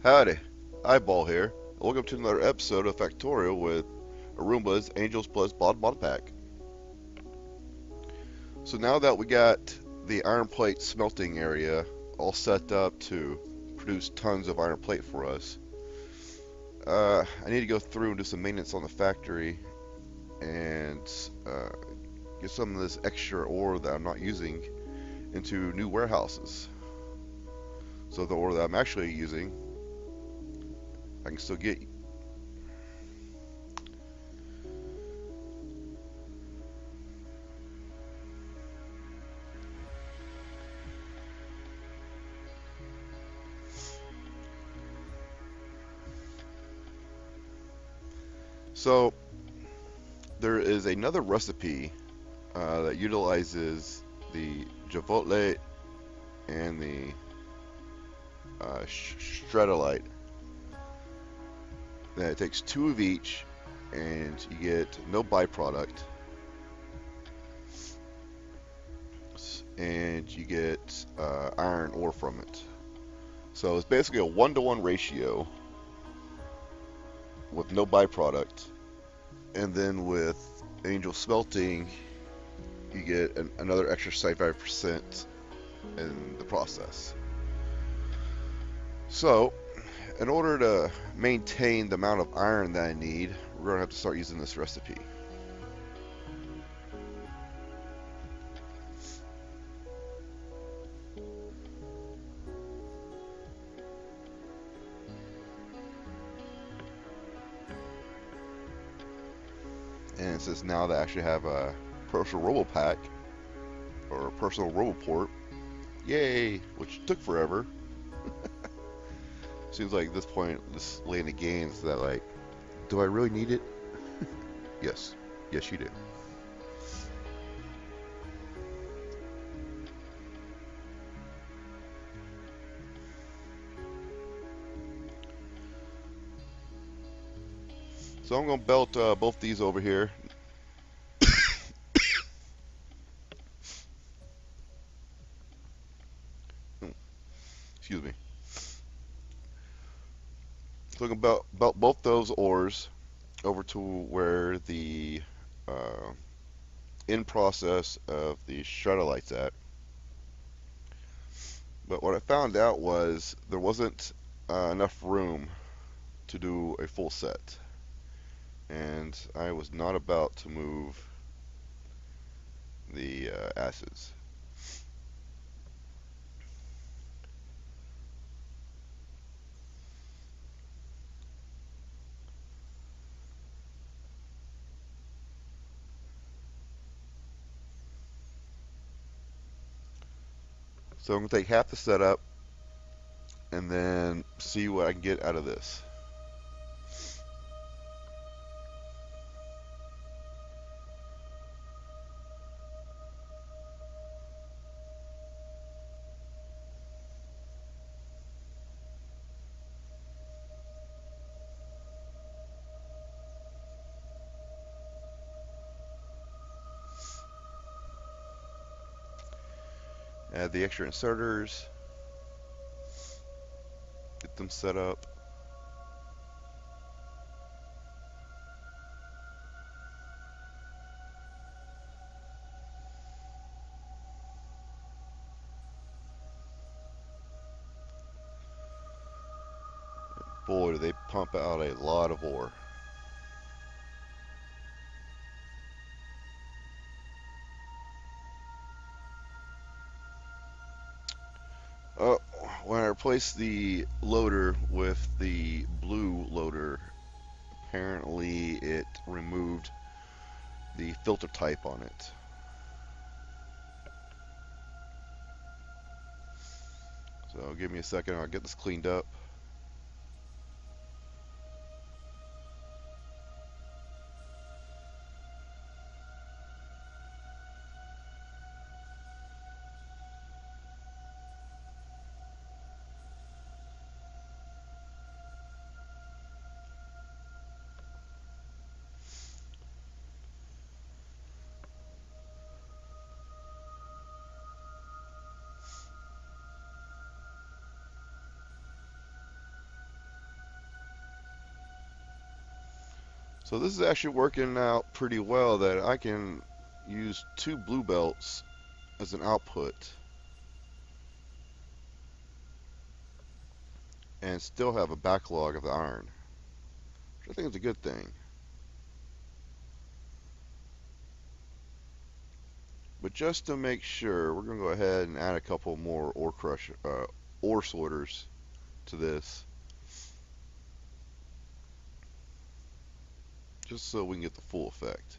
Howdy, Ayebawl here. Welcome to another episode of Factorio with Arumba's Angels Plus Bod Pack. So now that we got the iron plate smelting area all set up to produce tons of iron plate for us, I need to go through and do some maintenance on the factory and get some of this extra ore that I'm not using into new warehouses. So the ore that I'm actually using, I can still get. So there is another recipe that utilizes the Javotlate and the Stratolite. Then it takes two of each, and you get no byproduct, and you get iron ore from it. So it's basically a 1-to-1 ratio with no byproduct, and then with Angel Smelting, you get another extra 75% in the process. So, in order to maintain the amount of iron that I need, we're going to have to start using this recipe. And since now that I actually have a personal robo pack, or a personal roboport, yay, which took forever. Seems like at this point, this late in the game, is that like, do I really need it? Yes. Yes, you do. So I'm going to belt both these over here. Excuse me. So I'm going to belt both those ores over to where the uh, in process of the Stratolite's at. But what I found out was there wasn't enough room to do a full set. And I was not about to move the acids. So I'm going to take half the setup and then see what I can get out of this. Add the extra inserters, get them set up. Boy, do they pump out a lot of ore. Uh, when I replaced the loader with the blue loader, apparently it removed the filter type on it. So give me a second, I'll get this cleaned up. So this is actually working out pretty well that I can use 2 blue belts as an output and still have a backlog of the iron, which I think is a good thing. But just to make sure, we're going to go ahead and add a couple more ore sorters to this, just so we can get the full effect.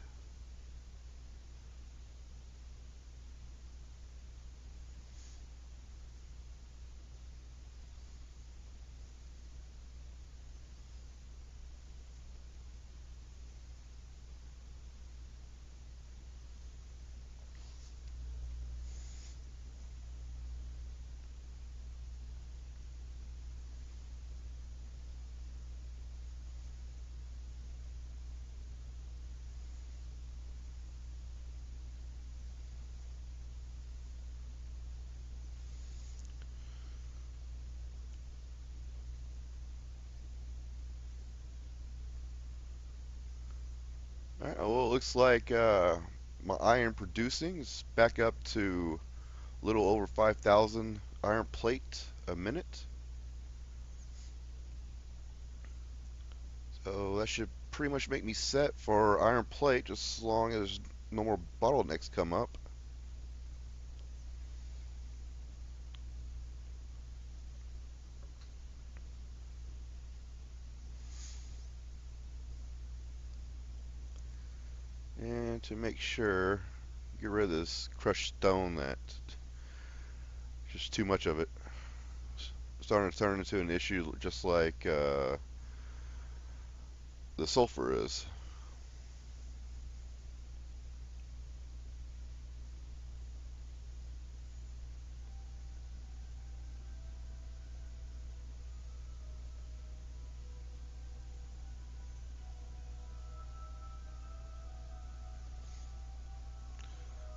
Alright, well, it looks like my iron producing is back up to a little over 5,000 iron plate a minute. So that should pretty much make me set for iron plate, just as long as no more bottlenecks come up. And to make sure, get rid of this crushed stone that's just too much of it. Starting to turn into an issue just like the sulfur is.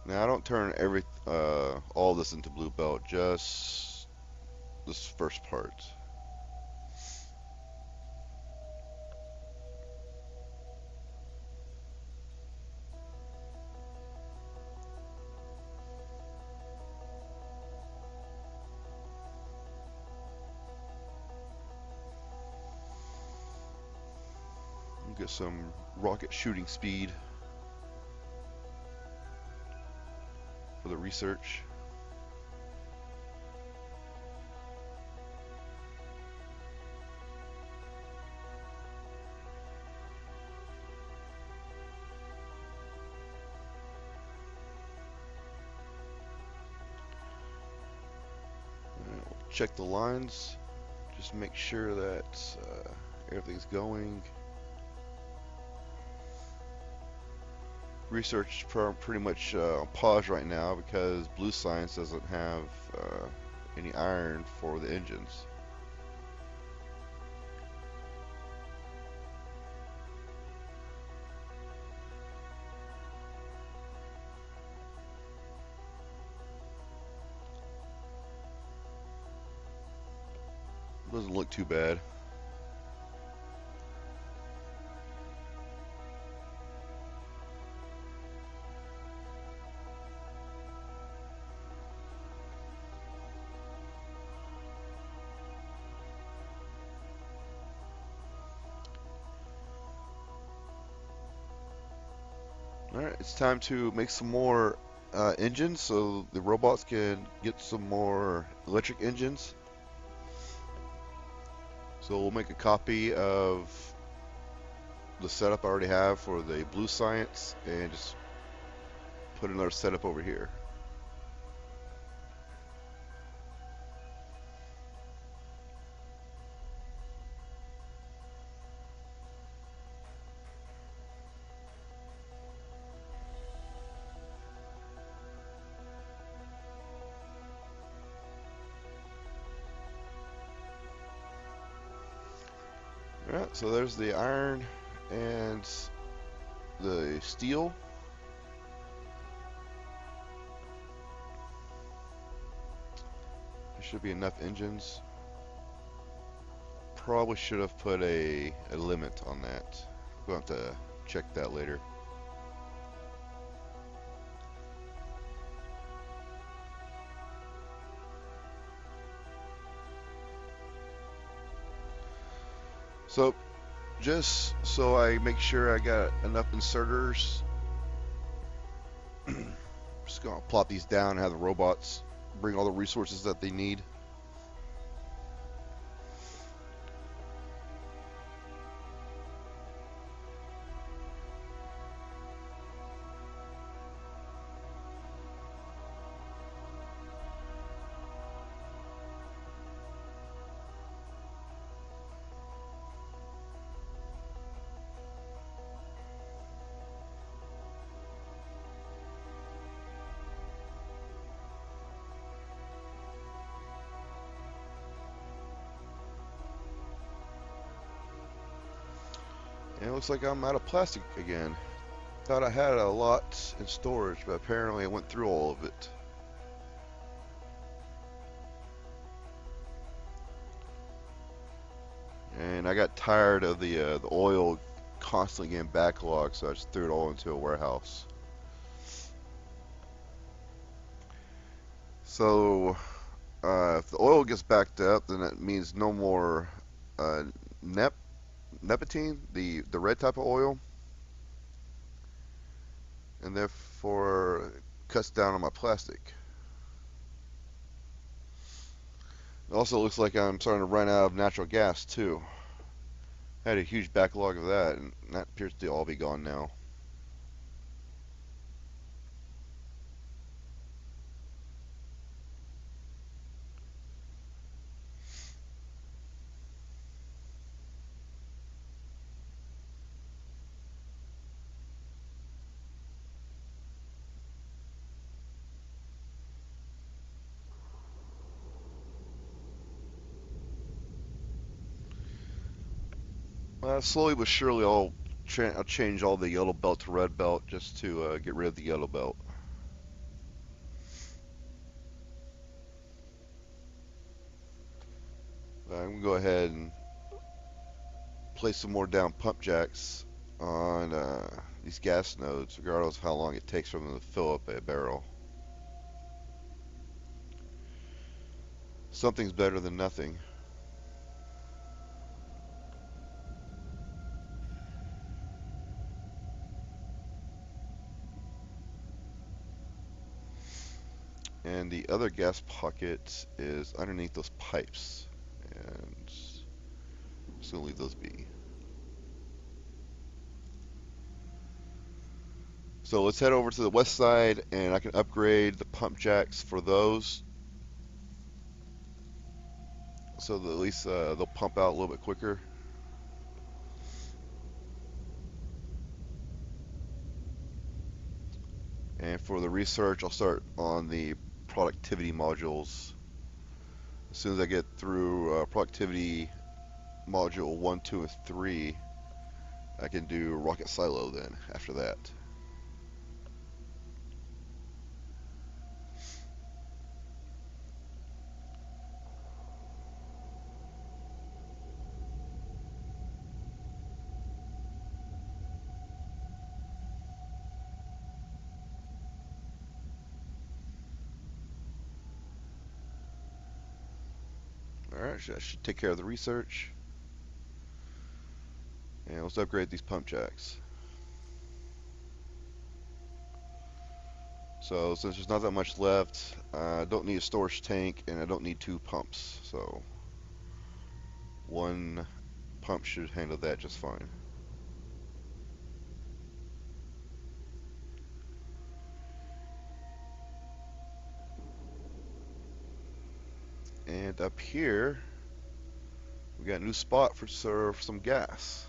Now I don't turn all this into blue belt, just this first part. Get some rocket shooting speed for the research. Check the lines, just make sure that everything's going. Research is pretty much on pause right now because Blue Science doesn't have any iron for the engines. Doesn't look too bad. Alright, it's time to make some more engines so the robots can get some more electric engines. So we'll make a copy of the setup I already have for the Blue Science and just put another setup over here. Alright, so there's the iron and the steel. There should be enough engines. Probably should have put a limit on that. We'll have to check that later. So, just so I make sure I got enough inserters, just gonna plop these down and have the robots bring all the resources that they need. And it looks like I'm out of plastic again. Thought I had a lot in storage, but apparently I went through all of it. And I got tired of the oil constantly getting backlogged, so I just threw it all into a warehouse. So if the oil gets backed up, then that means no more uh, nep nepentine, the red type of oil, and therefore cuts down on my plastic. It also looks like I'm starting to run out of natural gas too. I had a huge backlog of that, and that appears to all be gone now. Slowly but surely, I'll change all the yellow belt to red belt just to get rid of the yellow belt. I'm going to go ahead and place some more down pump jacks on these gas nodes, regardless of how long it takes for them to fill up a barrel. Something's better than nothing. And the other gas pocket is underneath those pipes. And I'm just going to leave those be. So let's head over to the west side, and I can upgrade the pump jacks for those, so that at least they'll pump out a little bit quicker. And for the research, I'll start on the productivity modules. As soon as I get through productivity module 1, 2, and 3, I can do rocket silo then after that. Alright, so I should take care of the research. And let's upgrade these pump jacks. So since there's not that much left, I don't need a storage tank, and I don't need 2 pumps. So 1 pump should handle that just fine. And up here, we got a new spot for some gas.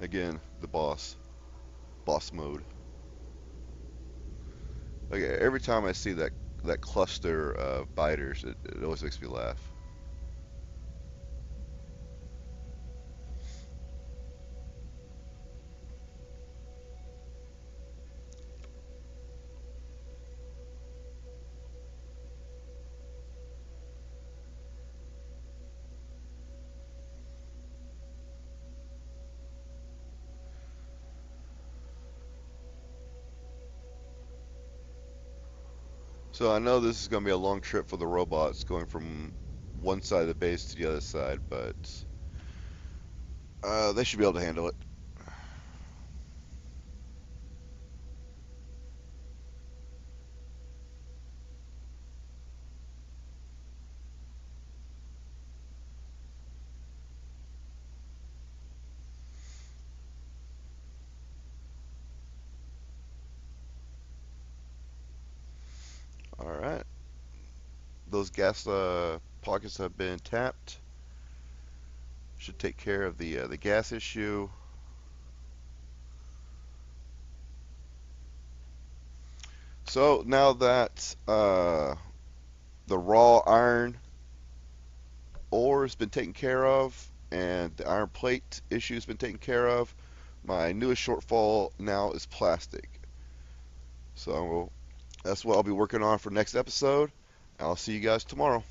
Again, the boss mode. Like every time I see that cluster of biters, it always makes me laugh. So I know this is going to be a long trip for the robots going from one side of the base to the other side, but they should be able to handle it. Alright, those gas pockets have been tapped. Should take care of the gas issue. So now that the raw iron ore has been taken care of and the iron plate issue has been taken care of, my newest shortfall now is plastic. So that's what I'll be working on for next episode. I'll see you guys tomorrow.